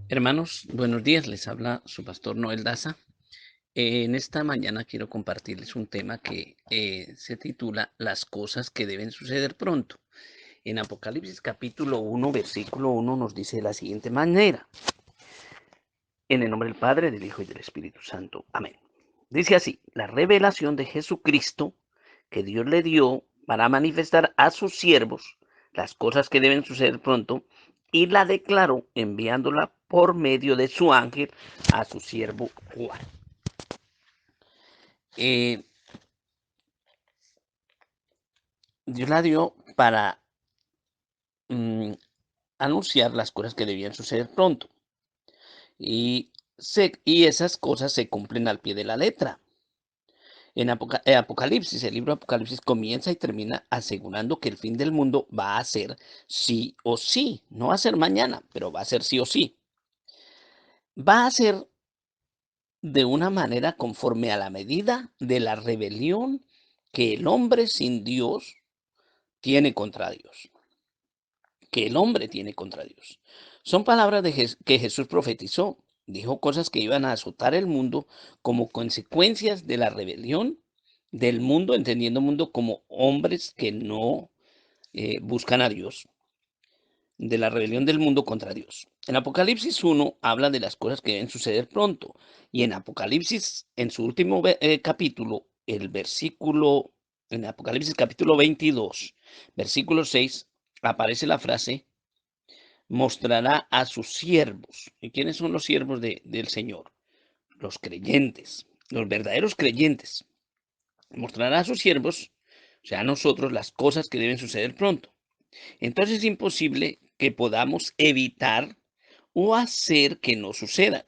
Hermanos, buenos días. Les habla su pastor Noel Daza. En esta mañana quiero compartirles un tema que se titula Las cosas que deben suceder pronto. En Apocalipsis capítulo 1, versículo 1 nos dice de la siguiente manera. En el nombre del Padre, del Hijo y del Espíritu Santo. Amén. Dice así, la revelación de Jesucristo que Dios le dio para manifestar a sus siervos las cosas que deben suceder pronto y la declaró enviándola por medio de su ángel a su siervo Juan. Eh, Dios la dio para mm, anunciar las cosas que debían suceder pronto y esas cosas se cumplen al pie de la letra. En Apocalipsis, el libro de Apocalipsis comienza y termina asegurando que el fin del mundo va a ser sí o sí. No va a ser mañana, pero va a ser sí o sí. Va a ser de una manera conforme a la medida de la rebelión que el hombre sin Dios tiene contra Dios. Que el hombre tiene contra Dios. Son palabras que Jesús profetizó. Dijo cosas que iban a azotar el mundo como consecuencias de la rebelión del mundo, entendiendo mundo como hombres que no buscan a Dios, de la rebelión del mundo contra Dios. En Apocalipsis 1 habla de las cosas que deben suceder pronto. Y en Apocalipsis, en su último capítulo, en Apocalipsis capítulo 22, versículo 6, aparece la frase mostrará a sus siervos. ¿Y quiénes son los siervos del Señor? Los creyentes, los verdaderos creyentes. Mostrará a sus siervos, o sea, a nosotros, las cosas que deben suceder pronto. Entonces es imposible que podamos evitar o hacer que no suceda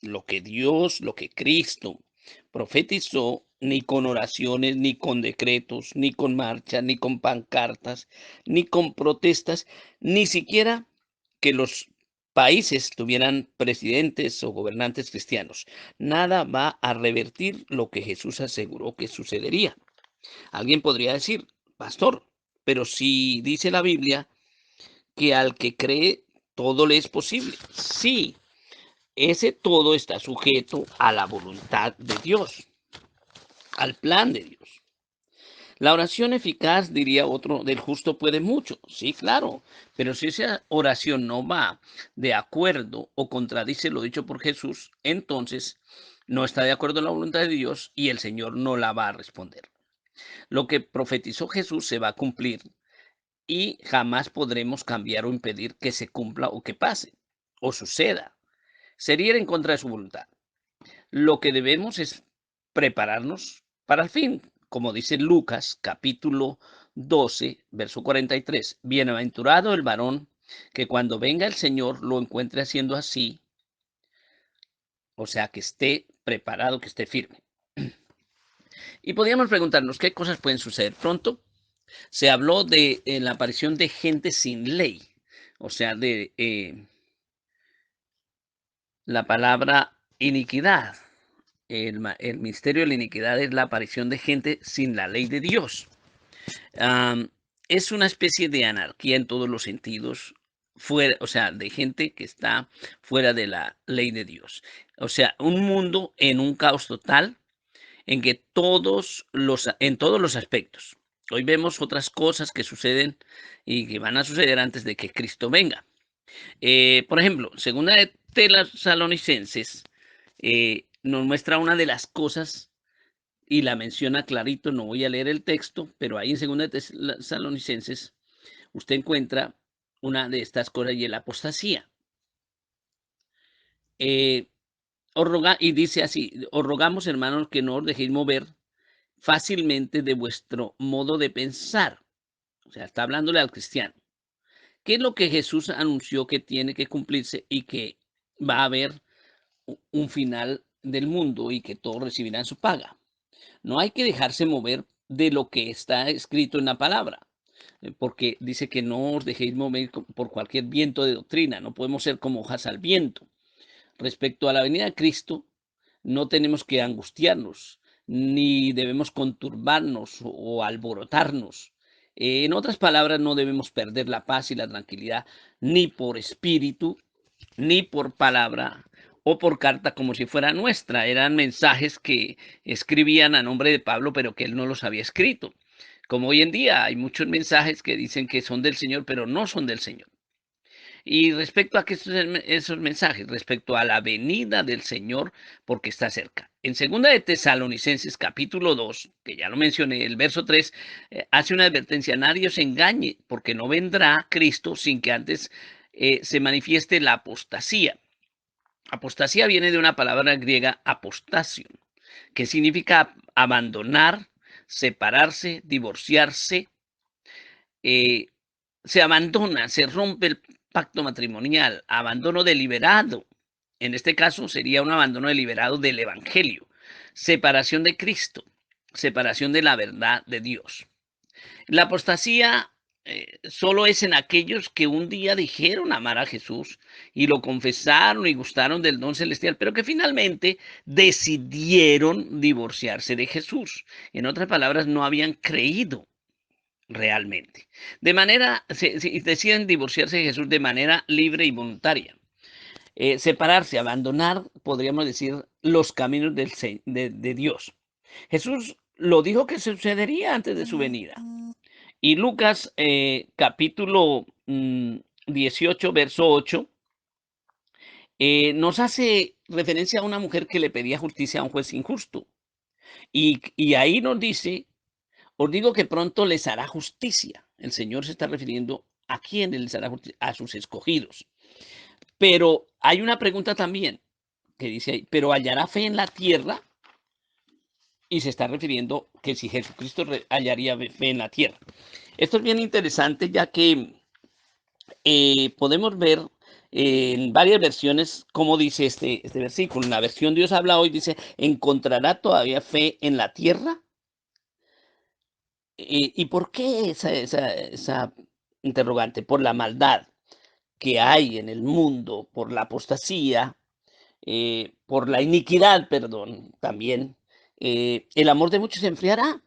lo que Dios, lo que Cristo profetizó, ni con oraciones, ni con decretos, ni con marchas, ni con pancartas, ni con protestas, ni siquiera que los países tuvieran presidentes o gobernantes cristianos. Nada va a revertir lo que Jesús aseguró que sucedería. Alguien podría decir, pastor, pero si dice la Biblia que al que cree todo le es posible. Sí, ese todo está sujeto a la voluntad de Dios, al plan de Dios. La oración eficaz, diría otro, del justo puede mucho. Sí, claro, pero si esa oración no va de acuerdo o contradice lo dicho por Jesús, entonces no está de acuerdo en la voluntad de Dios y el Señor no la va a responder. Lo que profetizó Jesús se va a cumplir y jamás podremos cambiar o impedir que se cumpla o que pase o suceda. Sería ir en contra de su voluntad. Lo que debemos es prepararnos para el fin, como dice Lucas capítulo 12, verso 43. Bienaventurado el varón que cuando venga el Señor lo encuentre haciendo así, o sea, que esté preparado, que esté firme. Y podríamos preguntarnos qué cosas pueden suceder pronto. Se habló de la aparición de gente sin ley, o sea, de la palabra iniquidad. El misterio de la iniquidad es la aparición de gente sin la ley de Dios. Am, es una especie de anarquía en todos los sentidos, fuera, o sea, de gente que está fuera de la ley de Dios. O sea, un mundo en un caos total en que en todos los aspectos. Hoy vemos otras cosas que suceden y que van a suceder antes de que Cristo venga. Por ejemplo, segunda de Tesalonicenses nos muestra una de las cosas y la menciona clarito. No voy a leer el texto, pero ahí en segunda de Tesalonicenses usted encuentra una de estas cosas y es la apostasía. Eh, y dice así, os rogamos hermanos que no os dejéis mover fácilmente de vuestro modo de pensar. O sea, está hablándole al cristiano. ¿Qué es lo que Jesús anunció que tiene que cumplirse y que va a haber un final del mundo y que todos recibirán su paga? No hay que dejarse mover de lo que está escrito en la palabra, porque dice que no os dejéis mover por cualquier viento de doctrina. No podemos ser como hojas al viento. Respecto a la venida de Cristo, no tenemos que angustiarnos, ni debemos conturbarnos o alborotarnos. En otras palabras, no debemos perder la paz y la tranquilidad, ni por espíritu, ni por palabra o por carta como si fuera nuestra. Eran mensajes que escribían a nombre de Pablo, pero que él no los había escrito. Como hoy en día hay muchos mensajes que dicen que son del Señor, pero no son del Señor. Y respecto a que esos mensajes, respecto a la venida del Señor, porque está cerca. En segunda de Tesalonicenses, capítulo 2, que ya lo mencioné, el verso 3, hace una advertencia: nadie os engañe, porque no vendrá Cristo sin que antes se manifieste la apostasía. Apostasía viene de una palabra griega apostasion, que significa abandonar, separarse, divorciarse. eh, Se abandona, se rompe el pacto matrimonial, abandono deliberado. En este caso sería un abandono deliberado del Evangelio, separación de Cristo, separación de la verdad de Dios. La apostasía solo es en aquellos que un día dijeron amar a Jesús y lo confesaron y gustaron del don celestial, pero que finalmente decidieron divorciarse de Jesús. En otras palabras, no habían creído realmente. Deciden divorciarse de Jesús de manera libre y voluntaria. Separarse, abandonar, podríamos decir, los caminos de Dios. Jesús lo dijo que sucedería antes de su venida. Y Lucas capítulo 18, verso 8, nos hace referencia a una mujer que le pedía justicia a un juez injusto. Y ahí nos dice: os digo que pronto les hará justicia. El Señor se está refiriendo a quién les hará justicia, a sus escogidos. Pero hay una pregunta también que dice ahí: pero hallará fe en la tierra. Y se está refiriendo que si Jesucristo hallaría fe en la tierra. Esto es bien interesante, ya que podemos ver en varias versiones cómo dice este versículo. En la versión Dios habla hoy dice: ¿encontrará todavía fe en la tierra? ¿Y por qué esa interrogante? Por la maldad que hay en el mundo, por la apostasía, por la iniquidad, perdón, también. El amor de muchos se enfriará.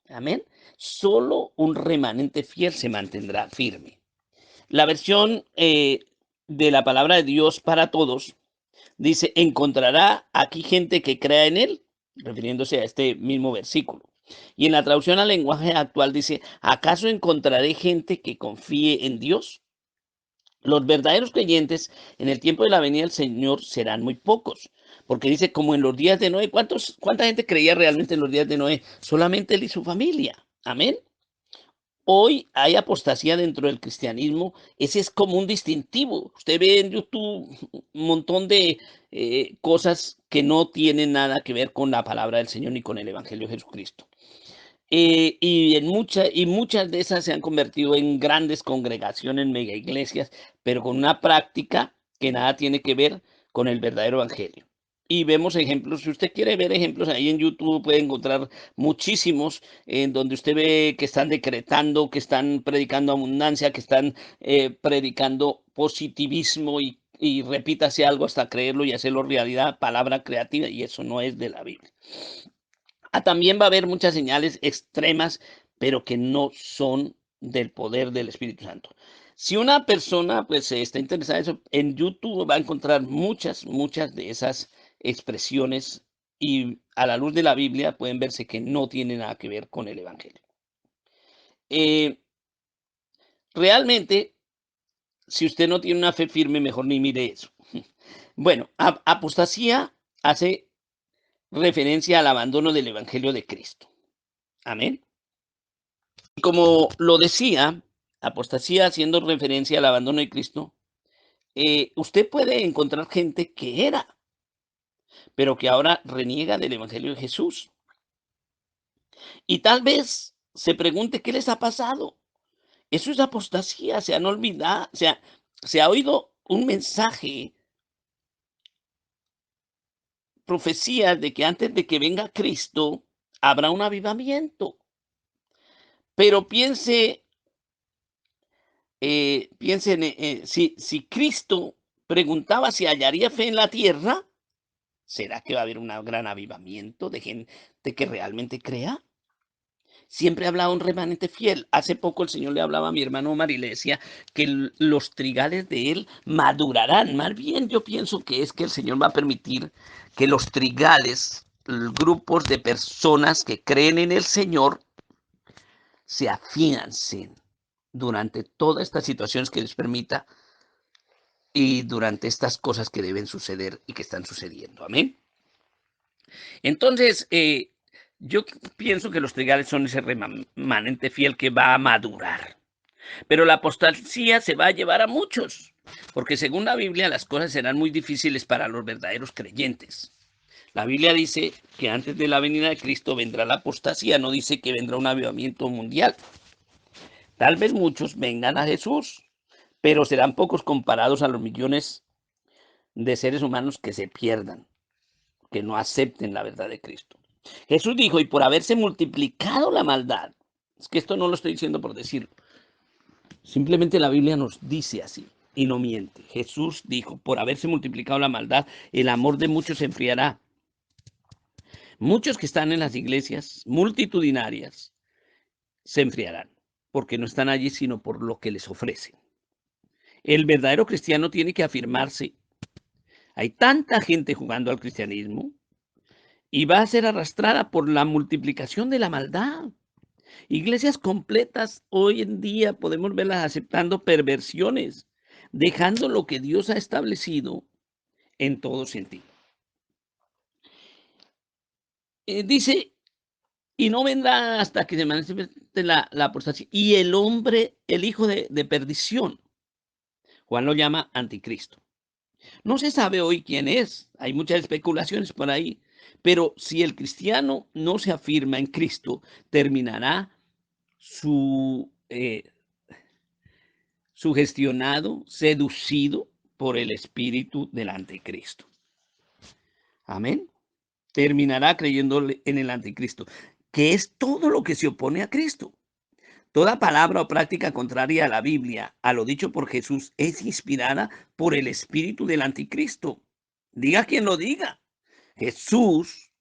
Amén. Solo un remanente fiel se mantendrá firme. La versión de la palabra de Dios para todos dice: encontrará aquí gente que crea en él, refiriéndose a este mismo versículo. Y en la traducción al lenguaje actual dice: ¿acaso encontraré gente que confíe en Dios? Los verdaderos creyentes en el tiempo de la venida del Señor serán muy pocos, porque dice: como en los días de Noé. ¿Cuánta gente creía realmente en los días de Noé? Solamente él y su familia. Amén. Hoy hay apostasía dentro del cristianismo. Ese es como un distintivo. Usted ve en YouTube un montón de cosas que no tienen nada que ver con la palabra del Señor ni con el Evangelio de Jesucristo. Y muchas de esas se han convertido en grandes congregaciones, mega iglesias, pero con una práctica que nada tiene que ver con el verdadero evangelio. Y vemos ejemplos. Si usted quiere ver ejemplos, ahí en YouTube puede encontrar muchísimos en donde usted ve que están decretando, que están predicando abundancia, que están predicando positivismo y repítase algo hasta creerlo y hacerlo realidad, palabra creativa, y eso no es de la Biblia. También va a haber muchas señales extremas, pero que no son del poder del Espíritu Santo. Si una persona pues está interesada en eso, en YouTube va a encontrar muchas de esas expresiones, y a la luz de la Biblia pueden verse que no tiene nada que ver con el Evangelio. Eh, Realmente, si usted no tiene una fe firme, mejor ni mire eso. Bueno, apostasía hace referencia al abandono del Evangelio de Cristo. Amén. Y como lo decía, apostasía haciendo referencia al abandono de Cristo, usted puede encontrar gente que era, pero que ahora reniega del Evangelio de Jesús. Y tal vez se pregunte qué les ha pasado. Eso es apostasía. Se han olvidado, se ha oído un mensaje, profecías de que antes de que venga Cristo habrá un avivamiento. Pero piensen, si Cristo preguntaba si hallaría fe en la tierra, ¿será que va a haber un gran avivamiento de gente que realmente crea? Siempre hablaba un remanente fiel. Hace poco el Señor le hablaba a mi hermano Omar y le decía que los trigales de él madurarán. Más bien yo pienso que es que el Señor va a permitir que los trigales, grupos de personas que creen en el Señor, se afiancen durante todas estas situaciones que les permita y durante estas cosas que deben suceder y que están sucediendo. Amén. Entonces, yo pienso que los trigales son ese remanente fiel que va a madurar. Pero la apostasía se va a llevar a muchos, porque según la Biblia las cosas serán muy difíciles para los verdaderos creyentes. La Biblia dice que antes de la venida de Cristo vendrá la apostasía, no dice que vendrá un avivamiento mundial. Tal vez muchos vengan a Jesús, pero serán pocos comparados a los millones de seres humanos que se pierdan, que no acepten la verdad de Cristo. Jesús dijo, y por haberse multiplicado la maldad, es que esto no lo estoy diciendo por decirlo, simplemente la Biblia nos dice así y no miente. Jesús dijo, por haberse multiplicado la maldad, el amor de muchos se enfriará. Muchos que están en las iglesias multitudinarias se enfriarán, porque no están allí sino por lo que les ofrecen. El verdadero cristiano tiene que afirmarse. Hay tanta gente jugando al cristianismo y va a ser arrastrada por la multiplicación de la maldad. Iglesias completas hoy en día podemos verlas aceptando perversiones, dejando lo que Dios ha establecido en todo sentido. Dice, y no vendrá hasta que se manifieste la apostasía y el hombre, el hijo de perdición. Juan lo llama anticristo. No se sabe hoy quién es, hay muchas especulaciones por ahí, pero si el cristiano no se afirma en Cristo, terminará sugestionado, seducido por el espíritu del anticristo. Amén. Terminará creyéndole en el anticristo, que es todo lo que se opone a Cristo. Toda palabra o práctica contraria a la Biblia, a lo dicho por Jesús, es inspirada por el espíritu del anticristo. Diga quien lo diga. Jesús,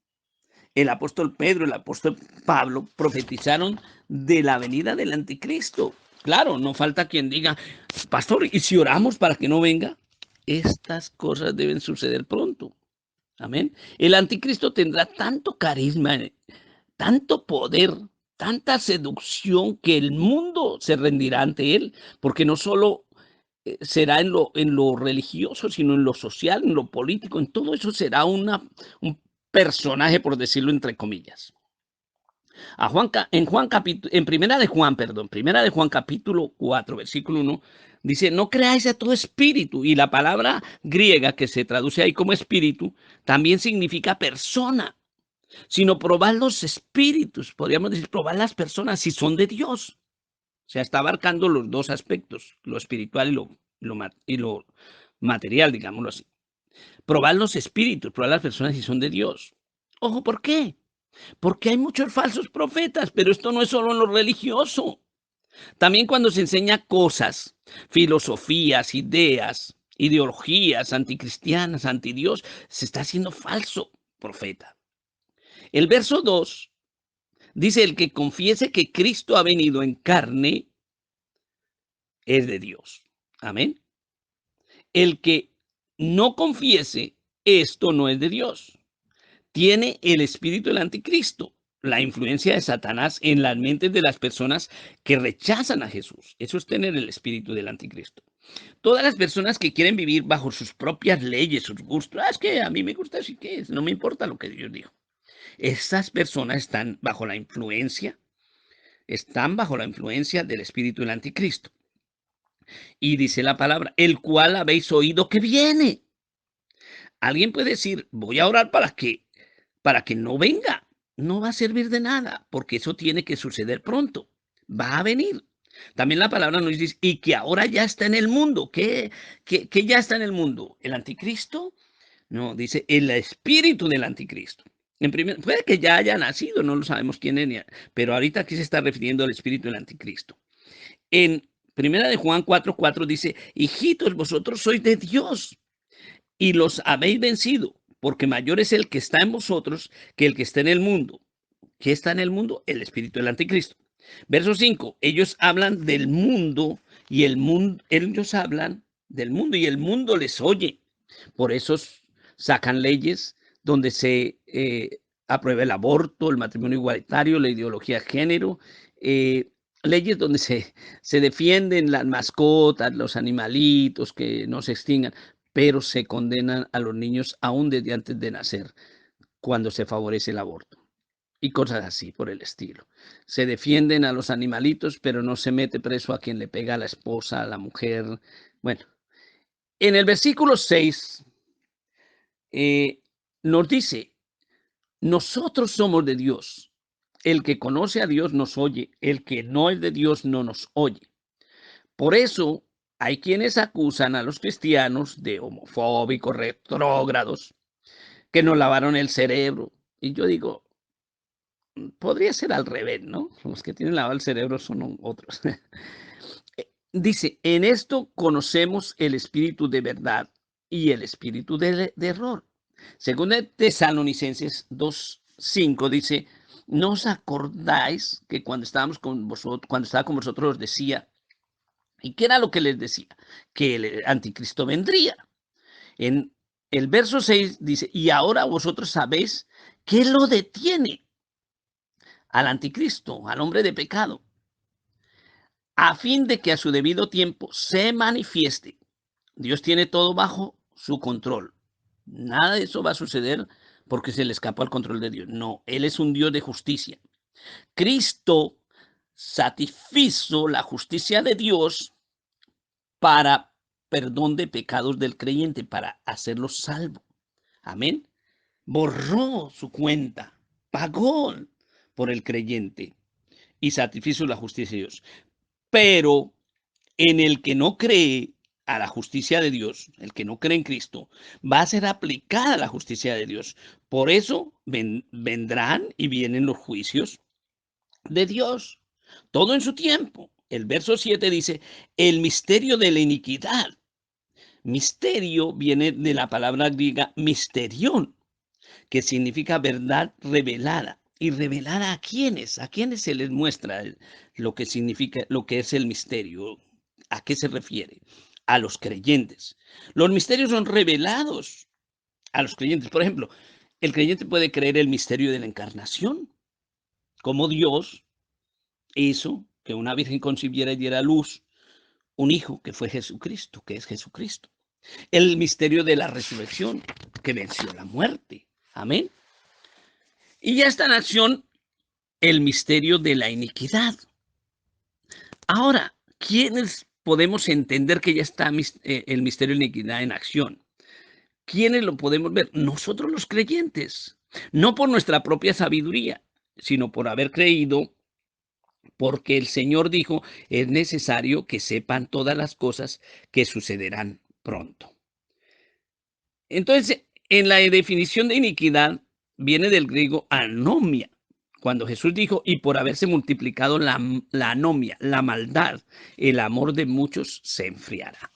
el apóstol Pedro, el apóstol Pablo profetizaron de la venida del anticristo. Claro, no falta quien diga, pastor, ¿y si oramos para que no venga? Estas cosas deben suceder pronto. Amén. El anticristo tendrá tanto carisma, tanto poder, tanta seducción que el mundo se rendirá ante él, porque no solo será en lo religioso, sino en lo social, en lo político, en todo eso será un personaje, por decirlo entre comillas. En primera de Juan capítulo 4, versículo 1, dice, no creáis a todo espíritu. Y la palabra griega que se traduce ahí como espíritu, también significa persona, sino probar los espíritus, podríamos decir, probar las personas si son de Dios. O sea, está abarcando los dos aspectos, lo espiritual y lo material, digámoslo así. Probar los espíritus, probar las personas si son de Dios. Ojo, ¿por qué? Porque hay muchos falsos profetas, pero esto no es solo en lo religioso. También cuando se enseña cosas, filosofías, ideas, ideologías anticristianas, antidios, se está haciendo falso profeta. El verso 2 dice, el que confiese que Cristo ha venido en carne es de Dios. Amén. El que no confiese esto no es de Dios. Tiene el espíritu del anticristo, la influencia de Satanás en las mentes de las personas que rechazan a Jesús. Eso es tener el espíritu del anticristo. Todas las personas que quieren vivir bajo sus propias leyes, sus gustos, es que a mí me gusta así que es, no me importa lo que Dios dijo. Estas personas están bajo la influencia del espíritu del anticristo. Y dice la palabra, el cual habéis oído que viene. Alguien puede decir, voy a orar para que no venga. No va a servir de nada, porque eso tiene que suceder pronto. Va a venir. También la palabra nos dice, y que ahora ya está en el mundo. ¿Qué ya está en el mundo? ¿El anticristo? No, dice el espíritu del anticristo. Puede que ya haya nacido, no lo sabemos quién es, pero ahorita aquí se está refiriendo al espíritu del anticristo. En primera de Juan 4:4 dice, hijitos, vosotros sois de Dios y los habéis vencido, porque mayor es el que está en vosotros que el que está en el mundo. ¿Qué está en el mundo? El espíritu del anticristo. Verso 5. Ellos hablan del mundo y ellos hablan del mundo y el mundo les oye. Por eso sacan leyes donde se aprueba el aborto, el matrimonio igualitario, la ideología de género, leyes donde se defienden las mascotas, los animalitos, que no se extingan, pero se condenan a los niños aún desde antes de nacer, cuando se favorece el aborto y cosas así por el estilo. Se defienden a los animalitos, pero no se mete preso a quien le pega a la esposa, a la mujer. Bueno, en el versículo 6 eh, nos dice, nosotros somos de Dios. El que conoce a Dios nos oye, el que no es de Dios no nos oye. Por eso hay quienes acusan a los cristianos de homofóbicos, retrógrados, que nos lavaron el cerebro. Y yo digo, podría ser al revés, ¿no? Los que tienen lavado el cerebro son otros. Dice, en esto conocemos el espíritu de verdad y el espíritu de error. Según de Tesalonicenses 2:5 dice, ¿no os acordáis que cuando estábamos con vosotros, cuando estaba con vosotros os decía, y qué era lo que les decía? Que el anticristo vendría. En el verso 6 dice, y ahora vosotros sabéis qué lo detiene al anticristo, al hombre de pecado, a fin de que a su debido tiempo se manifieste. Dios tiene todo bajo su control. Nada de eso va a suceder porque se le escapó al control de Dios. No, Él es un Dios de justicia. Cristo satisfizo la justicia de Dios para perdón de pecados del creyente, para hacerlo salvo. Amén. Borró su cuenta, pagó por el creyente y satisfizo la justicia de Dios. Pero en el que no cree a la justicia de Dios, el que no cree en Cristo, va a ser aplicada la justicia de Dios. Por eso vendrán y vienen los juicios de Dios, todo en su tiempo. El verso 7 dice, el misterio de la iniquidad. Misterio viene de la palabra griega misterión, que significa verdad revelada. ¿Y revelada a quiénes? ¿A quiénes se les muestra lo que significa, lo que es el misterio? ¿A qué se refiere? A los creyentes. Los misterios son revelados a los creyentes. Por ejemplo, el creyente puede creer el misterio de la encarnación, como Dios hizo que una virgen concibiera y diera a luz un hijo que fue Jesucristo, que es Jesucristo. El misterio de la resurrección, que venció la muerte. Amén. Y ya está en acción el misterio de la iniquidad. Ahora, ¿quiénes podemos entender que ya está el misterio de la iniquidad en acción? ¿Quiénes lo podemos ver? Nosotros los creyentes, no por nuestra propia sabiduría, sino por haber creído, porque el Señor dijo, es necesario que sepan todas las cosas que sucederán pronto. Entonces, en la definición de iniquidad viene del griego anomia. Cuando Jesús dijo, y por haberse multiplicado la anomia, la maldad, el amor de muchos se enfriará.